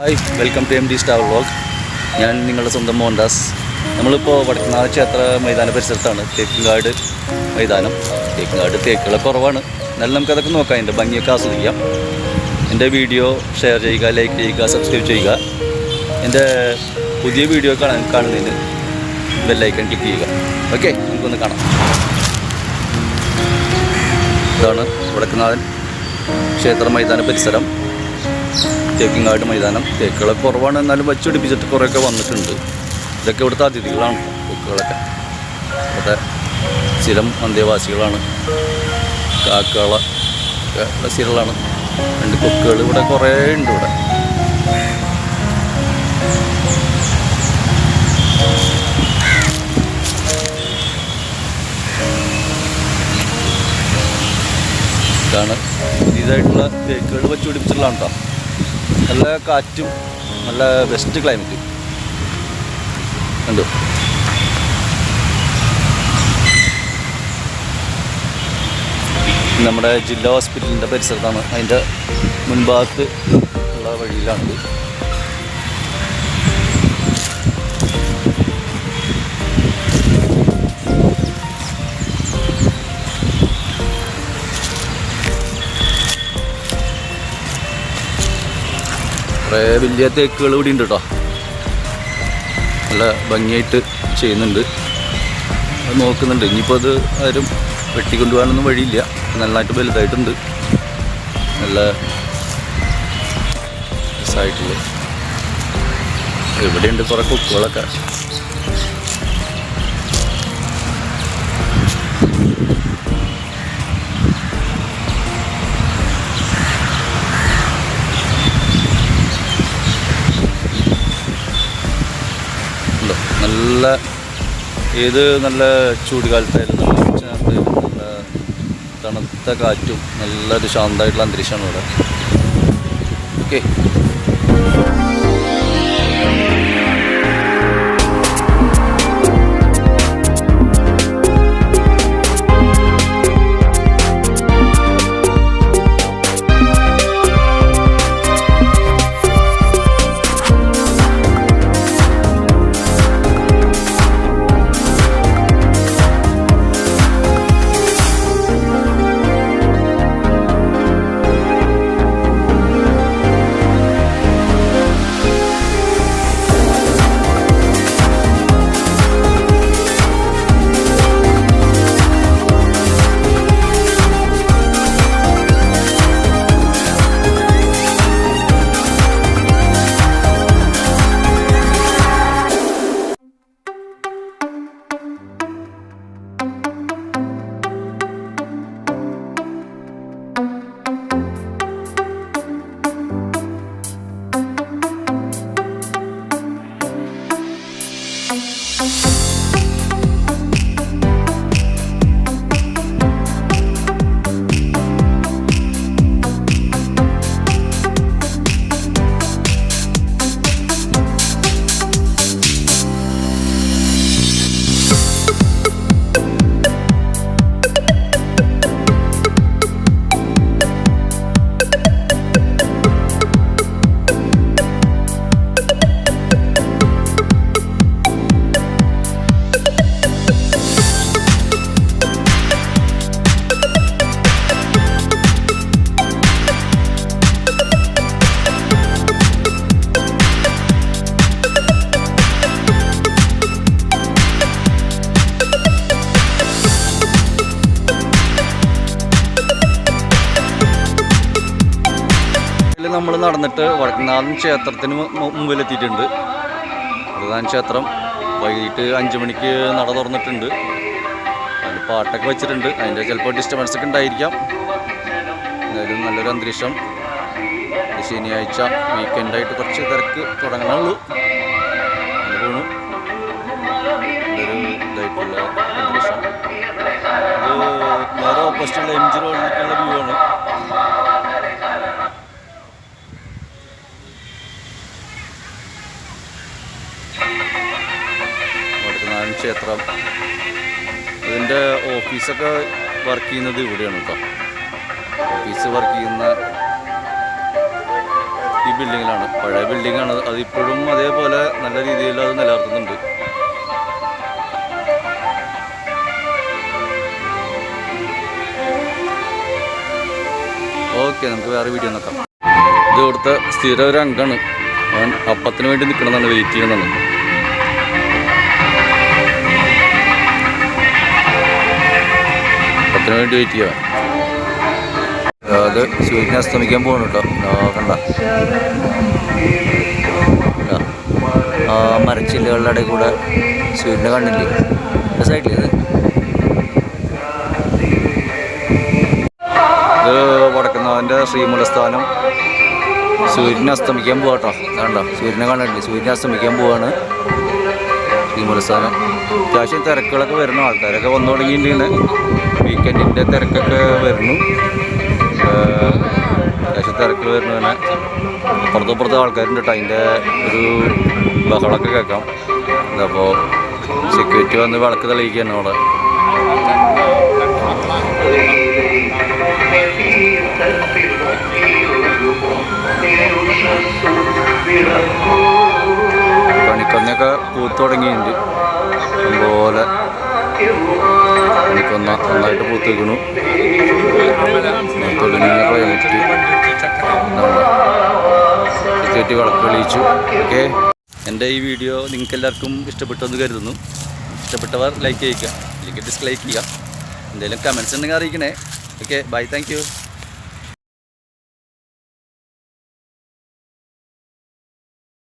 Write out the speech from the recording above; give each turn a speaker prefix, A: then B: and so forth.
A: Hi, welcome to MD star vlog. ഞാൻ നിങ്ങളുടെ സ്വന്തം മോഹൻദാസ്. നമ്മളിപ്പോൾ വടക്കുന്നാഥ ക്ഷേത്ര മൈതാന പരിസരത്താണ്. തേക്കുംകാട് മൈതാനം. തേക്കുകളെ കുറവാണ്, എന്നാലും നമുക്കതൊക്കെ നോക്കാം, എൻ്റെ ഭംഗിയൊക്കെ ആസ്വദിക്കാം. എൻ്റെ വീഡിയോ ഷെയർ ചെയ്യുക, ലൈക്ക് ചെയ്യുക, സബ്സ്ക്രൈബ് ചെയ്യുക. എൻ്റെ പുതിയ വീഡിയോ കാണുന്നതിന് ബെല്ലൈക്കൺ ക്ലിക്ക് ചെയ്യുക. ഓക്കെ, നമുക്കൊന്ന് കാണാം. ഇതാണ് വടക്കുന്നാഥൻ ക്ഷേത്ര മൈതാന പരിസരം, തേക്കിങ്ങാട് മൈതാനം. തേക്കുകളൊക്കെ കുറവാണ്, എന്നാലും വച്ചുപിടിപ്പിച്ചിട്ട് കുറേയൊക്കെ വന്നിട്ടുണ്ട്. ഇതൊക്കെ ഇവിടുത്തെ അതിഥികളാണ്. തേക്കുകളൊക്കെ ഇവിടുത്തെ സ്ഥിരം അന്തേവാസികളാണ്. കാക്കകളൊക്കെ സ്ഥിരങ്ങളാണ്. രണ്ട് കൊക്കുകൾ ഇവിടെ കുറേ ഉണ്ട്. ഇവിടെ ഇതാണ് പുതിയതായിട്ടുള്ള തേക്കുകൾ വച്ചുപിടിപ്പിച്ചിട്ടുള്ളതാണ് കേട്ടോ. നല്ല കാറ്റും നല്ല ബെസ്റ്റ് ക്ലൈമറ്റ് കണ്ടു. നമ്മുടെ ജില്ലാ ഹോസ്പിറ്റലിൻ്റെ പരിസരത്താണ്. അതിൻ്റെ മുൻഭാഗത്ത് ഉള്ള വഴിയിലാണിത്. കുറേ വലിയ തേക്കുകൾ ഇവിടെ ഉണ്ട് കേട്ടോ. നല്ല ഭംഗിയായിട്ട് ചെയ്യുന്നുണ്ട്, അത് നോക്കുന്നുണ്ട്. ഇനിയിപ്പോൾ അത് ആരും വെട്ടിക്കൊണ്ടുപോകാനൊന്നും വഴിയില്ല. നന്നായിട്ട് വലുതായിട്ടുണ്ട്, നല്ല രസമായിട്ടുള്ളത്. ഇവിടെയുണ്ട് കുറേ കൊക്കുകളൊക്കെ. നല്ല നല്ല ചൂടുകാലത്തായാലും നല്ല തണുത്ത കാറ്റും നല്ലൊരു ശാന്തമായിട്ടുള്ള അന്തരീക്ഷമാണ് ഇവിടെ. ഓക്കെ, നമ്മൾ നടന്നിട്ട് വടക്കുന്നാഥൻ ക്ഷേത്രത്തിന് മുമ്പിലെത്തിയിട്ടുണ്ട്. വടക്കുന്നാഥൻ ക്ഷേത്രം വൈകിട്ട് 5 മണിക്ക് നട തുറന്നിട്ടുണ്ട്. അതിൽ പാട്ടൊക്കെ വെച്ചിട്ടുണ്ട്. അതിൻ്റെ ചിലപ്പോൾ ഡിസ്റ്റർബൻസ് ഒക്കെ ഉണ്ടായിരിക്കാം. എന്തായാലും നല്ലൊരു അന്തരീക്ഷം. ശനിയാഴ്ച വീക്കെൻഡായിട്ട് കുറച്ച് തിരക്ക് തുടങ്ങണുള്ളൂ. അങ്ങനെ പോണു. നല്ലൊരു ഇതായിട്ടുള്ള അന്തരീക്ഷം. ഇത് നേരെ ഓപ്പോസിറ്റുള്ള MG റോഡിലേക്കുള്ള വ്യൂ ആണ്. വടക്കുന്നാഥൻ ക്ഷേത്രം ഇതിൻ്റെ ഓഫീസൊക്കെ വർക്ക് ചെയ്യുന്നത് ഇവിടെയാണ് കേട്ടോ. ഓഫീസ് വർക്ക് ചെയ്യുന്ന ഈ ബിൽഡിങ്ങിലാണ്. പഴയ ബിൽഡിങ്ങാണ്, അതിപ്പോഴും അതേപോലെ നല്ല രീതിയിൽ അത് നിലനിർത്തുന്നുണ്ട്. ഓക്കെ, നമുക്ക് വേറെ വീഡിയോ നോക്കാം. ഇത് ഇവിടുത്തെ സ്ഥിര ഒരു അംഗമാണ്. അവൻ അപ്പത്തിന് വേണ്ടി നിൽക്കണമെന്നാണ്, വെയിറ്റ് ചെയ്യണമെന്നാണ്. അപ്പത്തിന് വേണ്ടി വെയിറ്റ് ചെയ്യാൻ. അത് സൂര്യനെ അസ്തമിക്കാൻ പോകണം കേട്ടോ. കണ്ട ആ മരച്ചില്ലുകളുടെ ഇടയിൽ കൂടെ സൂര്യനെ കണ്ടില്ലേ സൈഡിൽ. ഇത് വടക്കുന്നാഥൻ്റെ ശ്രീമൂലസ്ഥാനം. സൂര്യനെ അസ്തമിക്കാൻ പോവാട്ടോ. കണ്ടോ, സൂര്യനെ കണ്ടില്ലേ? സൂര്യനെ അസ്തമിക്കാൻ പോവാണ് ശ്രീമൂലസ്ഥാനം. അത്യാവശ്യം തിരക്കുകളൊക്കെ വരുന്നു, ആൾക്കാരൊക്കെ വന്നു തുടങ്ങിയിട്ടുണ്ട്. വീക്കെൻഡിൻ്റെ തിരക്കൊക്കെ വരുന്നു. അത്യാവശ്യം തിരക്കുകൾ വരുന്നു. തന്നെ പുറത്തും ആൾക്കാരുണ്ട് കേട്ടോ. അതിൻ്റെ ഒരു ബഹളമൊക്കെ കേൾക്കാം. അപ്പോൾ സെക്യൂരിറ്റി വന്ന് വിളക്ക് തെളിയിക്കുകയാണ് അവിടെ. കണിക്കൊന്നയൊക്കെ പൂത്ത് തുടങ്ങിയിട്ടുണ്ട്. അതുപോലെ കണിക്കൊന്ന നന്നായിട്ട് പൂത്ത് വെക്കണു. തെളിഞ്ഞ ക്ലൈമറ്റ്. സെക്യൂരിറ്റി വിളക്ക് തെളിയിച്ചു. ഓക്കെ, എൻ്റെ ഈ വീഡിയോ നിങ്ങൾക്ക് എല്ലാവർക്കും ഇഷ്ടപ്പെട്ടെന്ന് കരുതുന്നു. ഇഷ്ടപ്പെട്ടവർ ലൈക്ക് ചെയ്യുക, അല്ലെങ്കിൽ ഡിസ്ലൈക്ക് ചെയ്യുക. എന്തെങ്കിലും കമൻസ് ഉണ്ടെങ്കിൽ അറിയിക്കണേ. Okay, bye, thank U.